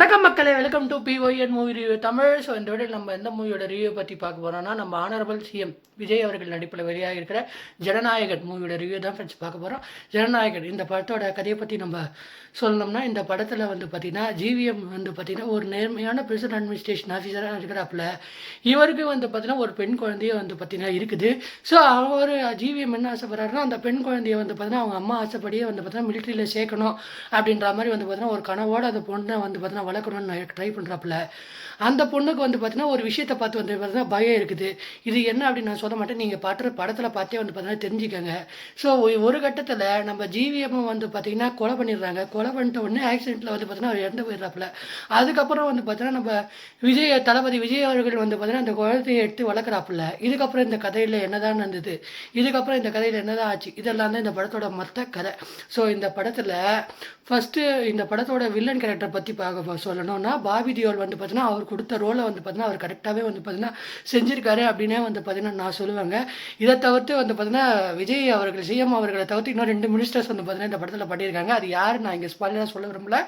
வணக்கம் மக்களே, welcome to PYN movie review Tamil. So இந்த வீடியோ நம்ம எந்த மூவியோட ரிவ்யூ பற்றி பார்க்க போகிறோம்னா, நம்ம ஆனரபிள் சிஎம் விஜய் அவர்கள் நடிப்பில் வெளியாக இருக்கிற ஜனநாயகன் மூவியோட ரிவ்யூ தான் ஃப்ரெண்ட்ஸ் பார்க்க போகிறோம். ஜனநாயகன் இந்த படத்தோட கதையை பற்றி நம்ம சொல்லணும்னா, இந்த படத்தில் பார்த்திங்கன்னா ஜிவிஎம் பார்த்திங்கன்னா ஒரு நேர்மையான பிரசிடென்ட் அட்மினிஸ்ட்ரேஷன் ஆஃபீஸராக இருக்கிறாப்புல. இவருக்கு பார்த்திங்கன்னா ஒரு பெண் குழந்தைய பார்த்திங்கன்னா இருக்குது. ஸோ அவர் ஜிவிஎம் என்ன ஆசைப்படுறாருன்னா, அந்த பெண் குழந்தைய பார்த்திங்கன்னா அவங்க அம்மா ஆசைப்படியே பார்த்திங்கன்னா மிலிட்ரியில் சேர்க்கணும் அப்படின்ற மாதிரி பார்த்திங்கன்னா ஒரு கனவோடு அந்த பொண்ணை பார்த்திங்கன்னா வளர்க்கணும்னு ட்ரை பண்ணுறாப்புல. அந்த பொண்ணுக்கு பார்த்தீங்கன்னா ஒரு விஷயத்தை பார்த்து பார்த்தீங்கன்னா பயம் இருக்குது. இது என்ன அப்படின்னு நான் சொல்ல மாட்டேன், நீங்கள் படத்தில் பார்த்தே பார்த்தீங்கன்னா தெரிஞ்சுக்கங்க. ஸோ ஒரு கட்டத்தில் நம்ம ஜிவிஎம் பார்த்தீங்கன்னா கொலை பண்ணிடுறாங்க. கொலை பண்ணிட்ட உடனே ஆக்சிடென்ட்டில் பார்த்தீங்கன்னா அவர் இறந்து போயிடுறாப்புல. அதுக்கப்புறம் பார்த்தீங்கன்னா நம்ம தளபதி விஜய் அவர்கள் பார்த்தீங்கன்னா அந்த குழந்தையை எடுத்து வளர்க்குறாப்புல. இதுக்கப்புறம் இந்த கதையில் என்னதான் நடந்தது, இதுக்கப்புறம் இந்த கதையில் என்னதான் ஆச்சு, இதெல்லாம் தான் இந்த படத்தோட மொத்த கதை. ஸோ இந்த படத்தில் ஃபஸ்ட்டு இந்த படத்தோட வில்லன் கேரக்டரை பற்றி சொல்லணும்னா, பாபி தியோல் பார்த்தீங்கன்னா அவர் கொடுத்த ரோலை பார்த்தீங்கன்னா அவர் கரெக்டாகவே பார்த்தீங்கன்னா செஞ்சுருக்காரு அப்படின்னே பார்த்தீங்கன்னா நான் சொல்லுவேங்க. இதை தவிர்த்து பார்த்தீங்கன்னா விஜய் அவர்கள் சிஎம் அவர்களை தவிர்த்து இன்னும் 2 மினிஸ்டர்ஸ் பார்த்தீங்கன்னா இந்த படத்தில் பண்ணியிருக்காங்க. அது யார் நான் இங்கே ஸ்பாயிலராக சொல்ல விரும்பல.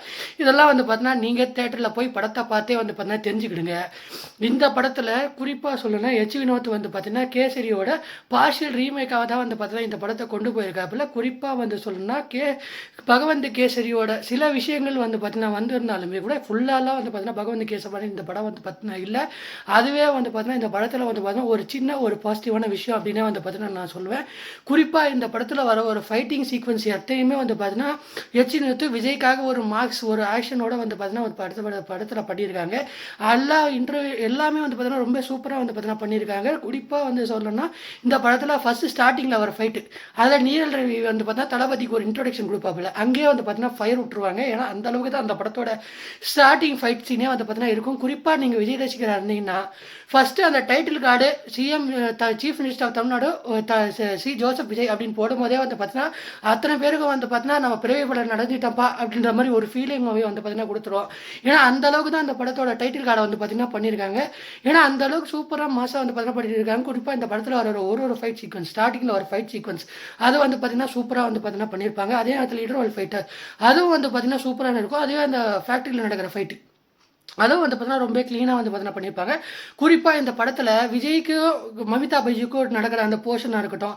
இதெல்லாம் பார்த்தீங்கன்னா நீங்கள் தேட்டரில் போய் படத்தை பார்த்தே பார்த்தீங்கன்னா தெரிஞ்சுக்கிடுங்க. இந்த படத்தில் குறிப்பாக சொல்லணும்னா எச் வினோத் பார்த்தீங்கன்னா கேசரியோட பார்ஷியல் ரீமேக்காக தான் பார்த்தீங்கன்னா இந்த படத்தை கொண்டு போயிருக்காப்புல. குறிப்பாக சொல்லணும்னா பகவந்த் கேசரியோட சில விஷயங்கள் பார்த்தீங்கன்னா வந்திருந்தாலுமே கூட ஃபுல்லாலாம் பார்த்தீங்கன்னா பகவந்த் கேசரி இந்த படம் பார்த்தீங்கன்னா இல்லை. அதுவே பார்த்தீங்கன்னா இந்த படத்தில் பார்த்தீங்கன்னா ஒரு சின்ன ஒரு பாசிட்டிவான விஷயம் அப்படின்னே பார்த்தீங்கன்னா நான் சொல்லுவேன். குறிப்பாக இந்த படத்தில் வர ஒரு ஃபைட்டிங் சீக்வன்ஸ் எத்தையுமே பார்த்தீங்கன்னா எச் வினோத் விஜய்க்காக ஒரு மார்க்ஸ் ஒரு ஆக்ஷனோட பார்த்தீங்கன்னா ஒரு படத்தில் பண்ணியிருக்காங்க. எல்லாமே பார்த்தீங்கன்னா ரொம்ப சூப்பராக பார்த்தீங்கன்னா பண்ணியிருக்காங்க. குறிப்பாக சொல்லணும்னா இந்த படத்தில் ஃபர்ஸ்ட் ஸ்டார்டிங்கில் வர ஃபைட்டு அதில் நீரல் ரவி பார்த்தீங்கன்னா தளபதிக்கு ஒரு இன்ட்ரோடக்ஷன் கொடுப்பாப்புல. அங்கேயே பார்த்தீங்கன்னா ஃபயர் விட்டுருவாங்க. ஏன்னா அந்த அளவுக்கு தான் அந்த படத்தோட ஸ்டார்டிங் ஃபைட் சீனே பார்த்தீங்கன்னா இருக்கும். குறிப்பாக நீங்கள் விஜய் ரசிகராக இருந்தீங்கன்னா ஃபஸ்ட்டு அந்த title card CM chief minister of Tamil Nadu C Joseph Vijay அப்படின்னு போடும்போதே பார்த்தீங்கன்னா அத்தனை பேருக்கு பார்த்தீங்கன்னா நம்ம பிறவி படம் நடந்துட்டப்பா அப்படின்ற மாதிரி ஒரு ஃபீலிங் பார்த்தீங்கன்னா கொடுத்துருவோம். ஏன்னா அந்த அளவுக்கு தான் அந்த படத்தோட டைட்டில் கார்டை பார்த்தீங்கன்னா பண்ணியிருக்காங்க. ஏன்னா அந்த அளவுக்கு சூப்பராக மாதம் பார்த்தீங்கன்னா பண்ணியிருக்காங்க. குறிப்பாக இந்த படத்தில் வர ஒரு ஃபைட் சீக்வன்ஸ் ஸ்டார்டிங்கில் ஒரு ஃபைட் சீக்வன்ஸ் அது பார்த்தீங்கன்னா சூப்பராக பார்த்தீங்கன்னா பண்ணியிருப்பாங்க. அதே நேரத்தில் இன்டர்வல் ஃபைட்டர் அதுவும் பார்த்தீங்கன்னா சூப்பராக இருக்கும். அதுவே அந்த ஃபேக்ட்ரியில் நடக்கிற ஃபைட்டு அதுவும் பார்த்தீங்கன்னா ரொம்ப க்ளீனாக பார்த்தீங்கன்னா பண்ணியிருப்பாங்க. குறிப்பாக இந்த படத்தில் விஜய்க்கும் மமிதா பைஜிக்கும் நடக்கிற அந்த போர்ஷனாக இருக்கட்டும்,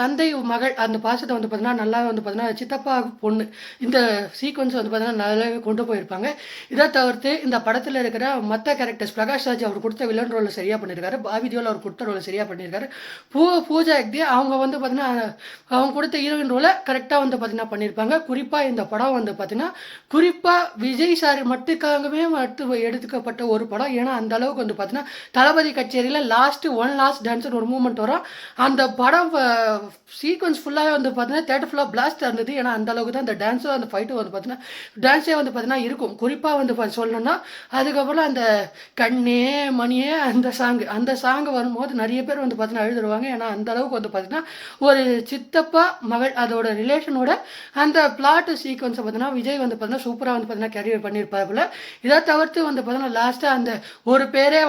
தந்தை மகள் அந்த பாசத்தை பார்த்தீங்கன்னா நல்லா பார்த்தீங்கன்னா சித்தப்பா பொண்ணு இந்த சீக்வன்ஸ் பார்த்தீங்கன்னா நல்லாவே கொண்டு போயிருப்பாங்க. இதை தவிர்த்து இந்த படத்தில் இருக்கிற மற்ற கேரக்டர்ஸ் பிரகாஷ் ராஜ் அவர் கொடுத்த வில்லன் ரோலை சரியாக பண்ணியிருக்காரு. பாபி தியோல் அவர் கொடுத்த ரோலை சரியாக பண்ணியிருக்காரு. பூஜா ஹெக்டே அவங்க பார்த்தீங்கன்னா அவங்க கொடுத்த ஹீரோயின் ரோலை கரெக்டாக பார்த்தீங்கன்னா பண்ணியிருப்பாங்க. குறிப்பாக இந்த படம் பார்த்தீங்கன்னா குறிப்பாக விஜய் சார் மட்டுக்காக எடுத்துக்கப்பட்ட ஒரு படம். ஏன்னா அந்த அளவுக்கு பார்த்தீங்கன்னா தளபதி கச்சேரியில் லாஸ்ட் டான்ஸ் ஒரு மூமெண்ட் வரும். அந்த படம் சீக்வன்ஸ் ஃபுல்லாகவே பார்த்தீங்கன்னா தேட்டர் ஃபுல்லாக பிளாஸ்ட் இருந்தது. ஏன்னா அந்த அளவுக்கு தான் அந்த டான்ஸும் அந்த ஃபைட்டும் பார்த்தீங்கன்னா டான்ஸே பார்த்தீங்கன்னா இருக்கும். குறிப்பாக சொல்லணும்னா அதுக்கப்புறம் அந்த கண்ணே மணியே அந்த சாங் வரும்போது நிறைய பேர் பார்த்தீங்கன்னா எழுதுருவாங்க. ஏன்னா அந்த அளவுக்கு பார்த்தீங்கன்னா ஒரு சித்தப்பா மகள் அதோட ரிலேஷனோட அந்த பிளாட் சீக்வன்ஸை பார்த்தீங்கன்னா விஜய் பார்த்தீங்கன்னா சூப்பராக பார்த்தீங்கன்னா கேரியர் பண்ணியிருப்பாப்புல. இதை தவிர்த்து பார்த்தீங்கன்னா லாஸ்ட்டாக அந்த ஒரு பேரே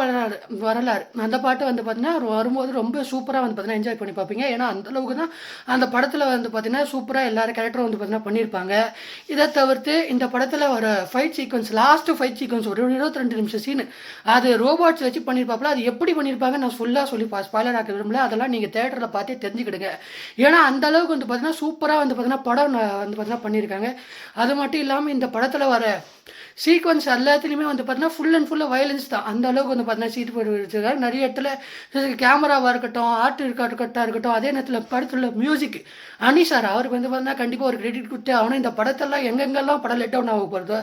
வரலாறு அந்த பாட்டு பார்த்தீங்கன்னா வரும்போது ரொம்ப சூப்பராக பார்த்தீங்கன்னா என்ஜாய் பண்ணி பார்ப்பீங்க. ஏன்னா அந்தளவுக்கு தான் அந்த படத்தில் பார்த்தீங்கன்னா சூப்பராக எல்லாரும் கேரக்டரும் பார்த்தீங்கன்னா பண்ணியிருப்பாங்க. இதை தவிர்த்து இந்த படத்தில் வர fight sequence last fight sequence ஒரு 22 நிமிஷம் சீனு அது ரோபோட்ஸ் வச்சு பண்ணியிருப்பாப்புல. அது எப்படி பண்ணியிருப்பாங்க நான் ஃபுல்லாக சொல்லி ஸ்பாய்லர் ஆக்க விரும்பல. அதெல்லாம் நீங்கள் தேட்டரில் பார்த்தே தெரிஞ்சுக்கிடுங்க. ஏன்னா அந்த அளவுக்கு பார்த்தீங்கன்னா சூப்பராக பார்த்தீங்கன்னா படம் பார்த்தீங்கன்னா பண்ணியிருக்காங்க. அது மட்டும் இல்லாமல் இந்த படத்தில் வர சீக்வன்ஸ் எல்லாத்துலேயுமே பார்த்தீங்கன்னா ஃபுல் அண்ட் ஃபுல்லாக வயலன்ஸ் தான். அந்த அளவுக்கு பார்த்தீங்கன்னா சீட்டு போட்டு வச்சுருக்காரு. நிறைய இடத்துல கேமராவாக இருக்கட்டும், ஆர்ட் இருக்கட்டும், அதே நேரத்தில் படத்தில் மியூசிக் அனிசார் அவருக்கு பார்த்தீங்கன்னா கண்டிப்பாக ஒரு கிரெடிட் கொடுத்து அவனும் இந்த படத்தெல்லாம் எங்கெங்கெல்லாம் படம் லெட் டவுன் ஆக போகிறதோ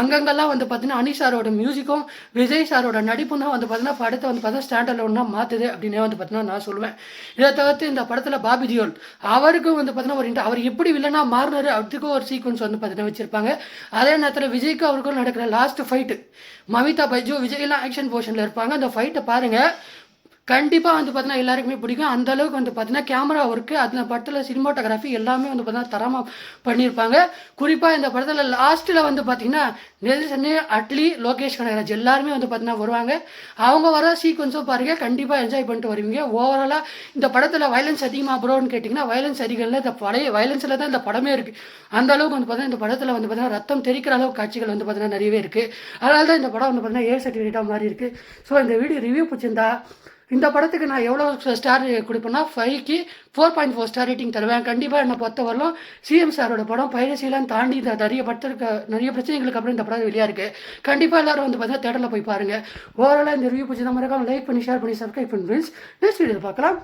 அங்கங்கெல்லாம் பார்த்தீங்கன்னா அனிசாரோட மியூசிக்கும் விஜய் சாரோட நடிப்பும் தான் பார்த்தீங்கன்னா படத்தை பார்த்தீங்கன்னா ஸ்டாண்டர்ட் ஒன்றா மாற்றுது அப்படின்னே பார்த்தீங்கன்னா நான் சொல்லுவேன். இதை தவிர்த்து இந்த படத்தில் பாபி தியோல் அவருக்கும் பார்த்தீங்கன்னா அவர் எப்படி வில்லனா மாறினாரு அதுக்கும் ஒரு சீக்வன்ஸ் பார்த்தீங்கன்னா வச்சுருப்பாங்க. அதே நேரத்தில் விஜய்க்கு அவருக்கும் நடக்கிற லாஸ்ட் ஃபைட்டு மமிதா பைஜு விஜய்லாம் ஆக்ஷன் போர்ஷனில் இருப்பாங்க. அந்த ஃபைட்டை பாருங்கள் கண்டிப்பாக வந்து பார்த்தீங்கன்னா எல்லாருக்குமே பிடிக்கும். அந்த அளவுக்கு வந்து பார்த்தீங்கன்னா கேமரா ஒர்க்கு, அந்த படத்தில் சினிமாட்டோகிராஃபி எல்லாமே வந்து பார்த்தீங்கன்னா தரமாக பண்ணியிருப்பாங்க. குறிப்பாக இந்த படத்தில் லாஸ்ட்டில் வந்து பார்த்தீங்கன்னா நெல்சனு, அட்லி, லோகேஷ் கனகராஜ் எல்லாருமே வந்து பார்த்தீங்கன்னா வருவாங்க. அவங்க வர சீக்வன்ஸும் பாருங்கள், கண்டிப்பாக என்ஜாய் பண்ணிட்டு வருவீங்க. ஓவராலாக இந்த படத்தில் வயலன்ஸ் அதிகமாக ப்ரோன்னு கேட்டிங்கன்னா, வயலன்ஸ் அதிகம் இல்லை. இந்த பழைய வயலன்ஸில் தான் இந்த படமே இருக்குது. அந்த அளவுக்கு வந்து பார்த்தீங்கன்னா இந்த படத்தில் வந்து பார்த்தீங்கன்னா ரத்தம் தெறிக்கிற அளவுக்கு காட்சிகள் வந்து பார்த்தீங்கன்னா நிறையவே இருக்குது. அதனால தான் இந்த படம் வந்து பார்த்தீங்கன்னா ஏ சர்டிஃபிகேட்டாக மாறி இருக்குது. ஸோ இந்த வீடியோ ரிவ்யூ பிடிச்சிருந்தா இந்த படத்துக்கு நான் எவ்வளோ ஸ்டார் கொடுப்பேன்னா 5க்கு 4.4 ஸ்டார் ரேட்டிங் தருவேன். கண்டிப்பாக என்னை பொறுத்தவரையிலும் சிஎம் சாரோட படம் பைரசிலாம் தாண்டி இந்த நிறைய பிரச்சனைகளுக்கு அப்புறம் இந்த படம் வெளியாக இருக்குது. கண்டிப்பாக எல்லாரும் வந்து பார்த்தீங்கன்னா தேட்டரில் போய் பாருங்கள். ஓவராலாக இந்த ரிவ்யூ பிடிச்ச மறக்காம லைக் பண்ணி ஷேர் பண்ணி சப்ஸ்கிரைப் பண்ணி ஃப்ரெண்ட்ஸ் நெக்ஸ்ட் வீடியோவில் பார்க்கலாம்.